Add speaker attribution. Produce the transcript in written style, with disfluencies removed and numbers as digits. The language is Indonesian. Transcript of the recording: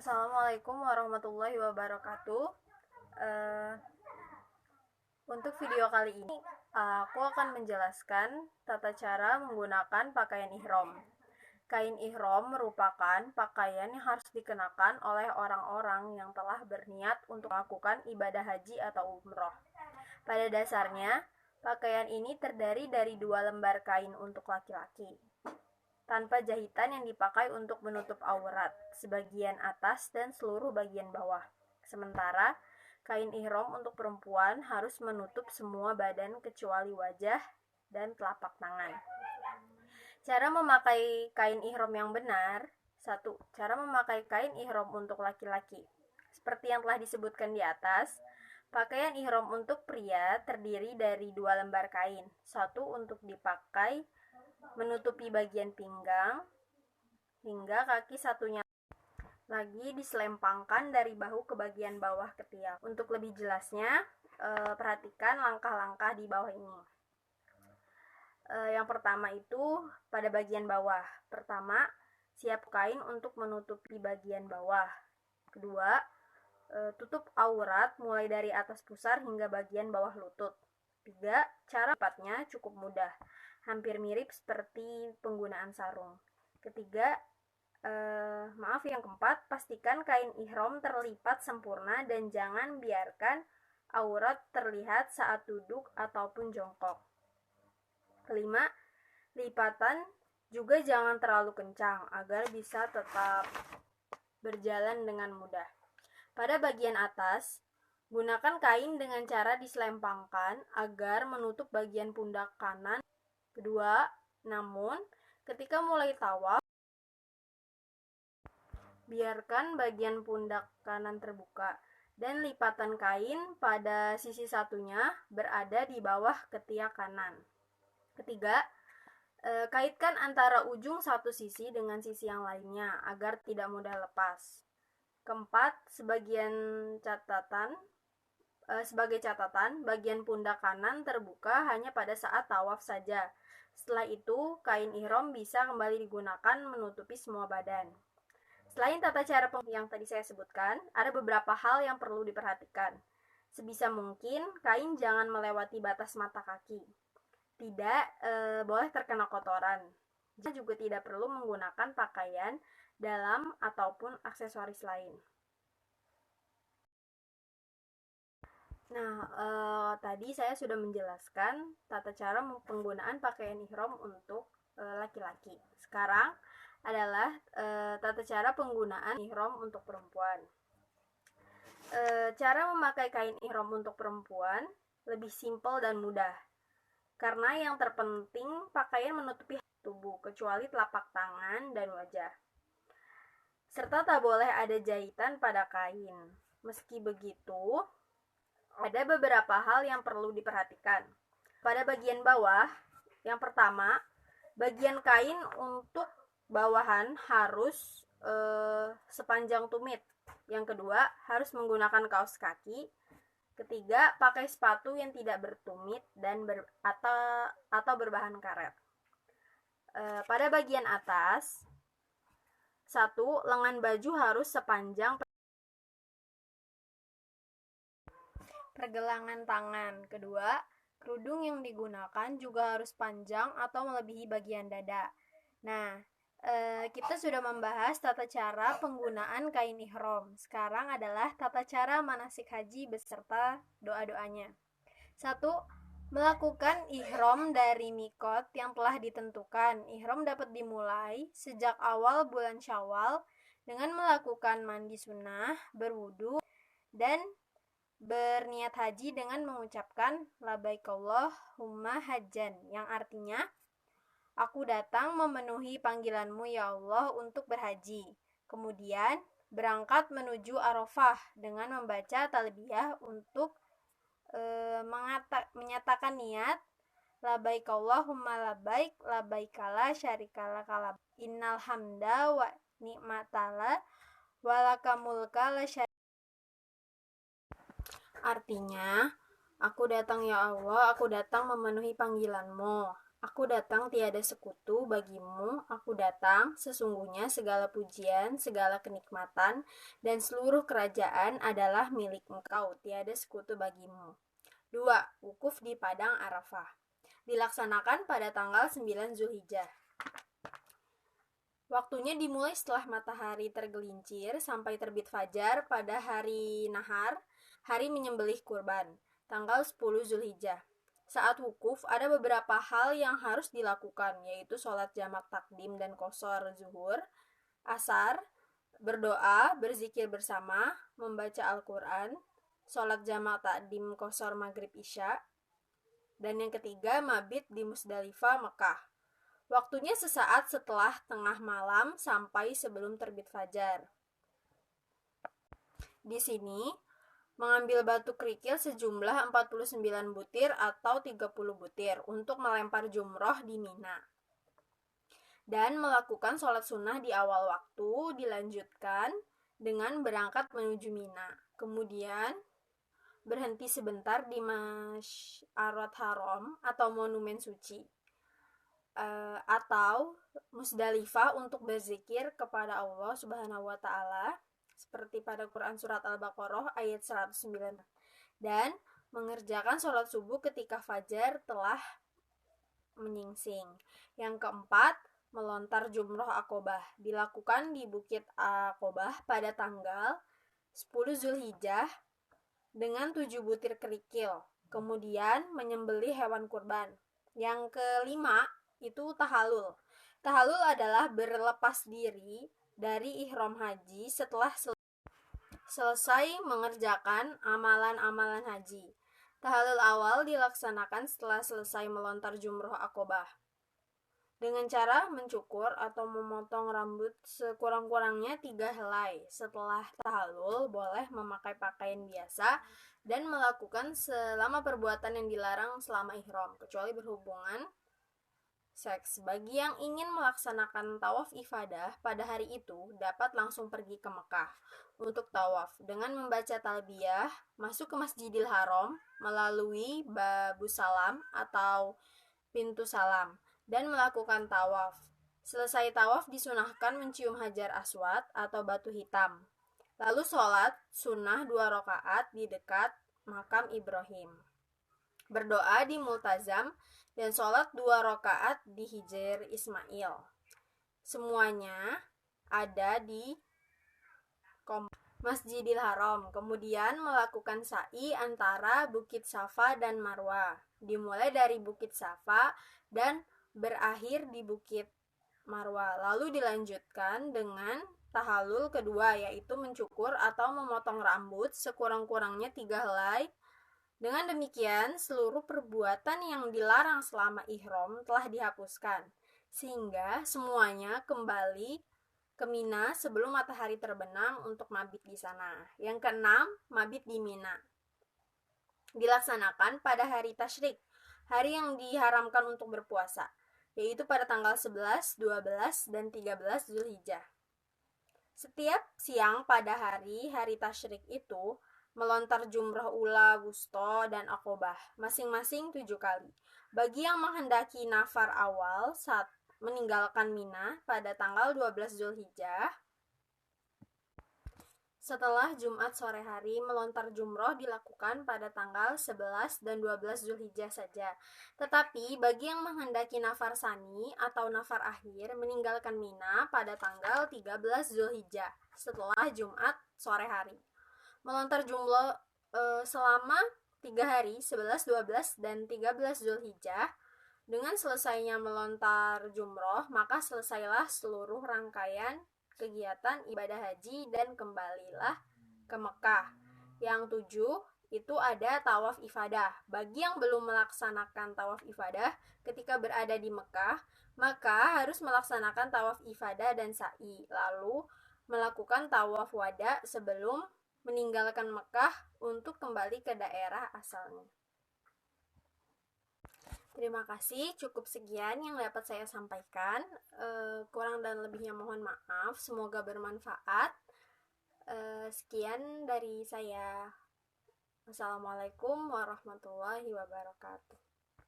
Speaker 1: Assalamualaikum warahmatullahi wabarakatuh. Eh, untuk video kali ini, aku akan menjelaskan tata cara menggunakan pakaian ihram. Kain ihram merupakan pakaian yang harus dikenakan oleh orang-orang yang telah berniat untuk melakukan ibadah haji atau umroh. Pada dasarnya, pakaian ini terdiri dari 2 lembar kain untuk laki-laki, tanpa jahitan yang dipakai untuk menutup aurat, sebagian atas dan seluruh bagian bawah. Sementara, kain ihram untuk perempuan harus menutup semua badan kecuali wajah dan telapak tangan. Cara memakai kain ihram yang benar. 1. Cara memakai kain ihram untuk laki-laki. Seperti yang telah disebutkan di atas, pakaian ihram untuk pria terdiri dari 2 lembar kain. 1 untuk dipakai menutupi bagian pinggang hingga kaki satunya lagi diselempangkan dari bahu ke bagian bawah ketiak. Untuk lebih jelasnya, perhatikan langkah-langkah di bawah ini. Yang pertama itu pada bagian bawah. Pertama, siap kain untuk menutupi bagian bawah. Kedua, tutup aurat mulai dari atas pusar hingga bagian bawah lutut. 3. Cara lipatnya cukup mudah, hampir mirip seperti penggunaan sarung. Ketiga, yang keempat, pastikan kain ihram terlipat sempurna dan jangan biarkan aurat terlihat saat duduk ataupun jongkok. Kelima, lipatan juga jangan terlalu kencang agar bisa tetap berjalan dengan mudah. Pada bagian atas, gunakan kain dengan cara diselempangkan agar menutup bagian pundak kanan. Kedua, namun ketika mulai tawaf, biarkan bagian pundak kanan terbuka dan lipatan kain pada sisi satunya berada di bawah ketiak kanan. Ketiga, kaitkan antara ujung satu sisi dengan sisi yang lainnya agar tidak mudah lepas. Keempat, sebagai catatan, bagian pundak kanan terbuka hanya pada saat tawaf saja. Setelah itu, kain ihram bisa kembali digunakan menutupi semua badan. Selain tata cara yang tadi saya sebutkan, ada beberapa hal yang perlu diperhatikan. Sebisa mungkin, kain jangan melewati batas mata kaki. Tidak boleh terkena kotoran. Juga tidak perlu menggunakan pakaian dalam ataupun aksesoris lain. Nah, tadi saya sudah menjelaskan tata cara penggunaan pakaian ihram untuk laki-laki. Sekarang adalah tata cara penggunaan ihram untuk perempuan. Cara memakai kain ihram untuk perempuan lebih simpel dan mudah. Karena yang terpenting pakaian menutupi tubuh kecuali telapak tangan dan wajah. Serta tak boleh ada jahitan pada kain. Meski begitu, ada beberapa hal yang perlu diperhatikan. Pada bagian bawah, yang pertama, bagian kain untuk bawahan harus sepanjang tumit. Yang kedua, harus menggunakan kaos kaki. Ketiga, pakai sepatu yang tidak bertumit dan atau berbahan karet. Pada bagian atas, 1. Lengan baju harus sepanjang pergelangan tangan. Kedua, kerudung yang digunakan juga harus panjang atau melebihi bagian dada. Nah, kita sudah membahas tata cara penggunaan kain ihram. Sekarang adalah tata cara manasik haji beserta doa-doanya. 1. Melakukan ihram dari mikot yang telah ditentukan. Ihram dapat dimulai sejak awal bulan Syawal dengan melakukan mandi sunnah, berwudu, dan berniat haji dengan mengucapkan labbaik Allahumma hajjan, yang artinya aku datang memenuhi panggilanmu ya Allah untuk berhaji. Kemudian berangkat menuju Arafah dengan membaca talbiyah untuk menyatakan niat labbaik Allahumma labbaik, labbaik la syarika lak, innal hamda wa ni'matala wa laka mulka la syarika. Artinya, aku datang ya Allah, aku datang memenuhi panggilanmu. Aku datang tiada sekutu bagimu, aku datang, sesungguhnya segala pujian, segala kenikmatan, dan seluruh kerajaan adalah milik engkau, tiada sekutu bagimu. 2. Wukuf di Padang Arafah. Dilaksanakan pada tanggal 9 Zulhijjah. Waktunya dimulai setelah matahari tergelincir sampai terbit fajar pada hari nahar, hari menyembelih kurban, tanggal 10 Zulhijjah. Saat wukuf, ada beberapa hal yang harus dilakukan, yaitu sholat jamak takdim dan qashar zuhur, asar, berdoa, berzikir bersama, membaca Al-Quran, sholat jamak takdim qashar maghrib isya, dan yang ketiga, mabit di Musdalifah, Mekah. Waktunya sesaat setelah tengah malam sampai sebelum terbit fajar. Di sini, mengambil batu kerikil sejumlah 49 butir atau 30 butir untuk melempar jumroh di Mina. Dan melakukan sholat sunnah di awal waktu dilanjutkan dengan berangkat menuju Mina. Kemudian berhenti sebentar di Masy'arat Haram atau monumen suci atau Musdalifah untuk berzikir kepada Allah Subhanahu wa taala seperti pada Quran surat Al-Baqarah ayat 109, dan mengerjakan sholat subuh ketika fajar telah menyingsing. Yang keempat, melontar jumroh Aqobah dilakukan di Bukit Aqobah pada tanggal 10 Zulhijjah dengan 7 butir kerikil, kemudian menyembelih hewan kurban. Yang kelima itu tahalul. Tahalul adalah berlepas diri dari ihram haji setelah selesai mengerjakan amalan-amalan haji. Tahalul awal dilaksanakan setelah selesai melontar jumroh Aqobah dengan cara mencukur atau memotong rambut sekurang-kurangnya 3 helai. Setelah tahalul, boleh memakai pakaian biasa dan melakukan selama perbuatan yang dilarang selama ihram, kecuali berhubungan seks. Bagi yang ingin melaksanakan tawaf ifadah pada hari itu, dapat langsung pergi ke Mekah untuk tawaf dengan membaca talbiyah, masuk ke Masjidil Haram melalui Babus Salam atau pintu salam, dan melakukan tawaf. Selesai tawaf disunahkan mencium hajar aswad atau batu hitam. Lalu sholat sunnah 2 rakaat di dekat makam Ibrahim. Berdoa di Multazam dan sholat 2 rakaat di Hijr Ismail. Semuanya ada di Masjidil Haram. Kemudian melakukan sa'i antara Bukit Safa dan Marwah. Dimulai dari Bukit Safa dan berakhir di Bukit Marwah. Lalu dilanjutkan dengan tahalul kedua, yaitu mencukur atau memotong rambut sekurang-kurangnya 3 helai. Dengan demikian, seluruh perbuatan yang dilarang selama ihram telah dihapuskan, sehingga semuanya kembali ke Mina sebelum matahari terbenam untuk mabit di sana. Yang keenam, mabit di Mina. Dilaksanakan pada hari tasyrik, hari yang diharamkan untuk berpuasa, yaitu pada tanggal 11, 12, dan 13 Zulhijjah. Setiap siang pada hari tasyrik itu, melontar jumrah ula, wusto, dan Aqobah, masing-masing 7 kali. Bagi yang menghendaki nafar awal saat meninggalkan Mina pada tanggal 12 Zulhijjah, setelah Jumat sore hari, melontar jumroh dilakukan pada tanggal 11 dan 12 Zulhijjah saja. Tetapi bagi yang menghendaki nafar sani atau nafar akhir, meninggalkan Mina pada tanggal 13 Zulhijjah setelah Jumat sore hari. Melontar jumroh selama 3 hari, 11, 12, dan 13 Zulhijjah. Dengan selesainya melontar jumroh, maka selesailah seluruh rangkaian kegiatan ibadah haji dan kembalilah ke Mekah. Yang 7 itu ada tawaf ifadah. Bagi yang belum melaksanakan tawaf ifadah ketika berada di Mekah, maka harus melaksanakan tawaf ifadah dan sa'i, lalu melakukan tawaf wada sebelum meninggalkan Mekah untuk kembali ke daerah asalnya. Terima kasih, cukup sekian yang dapat saya sampaikan. Kurang dan lebihnya mohon maaf, semoga bermanfaat. Sekian dari saya. Wassalamualaikum warahmatullahi wabarakatuh.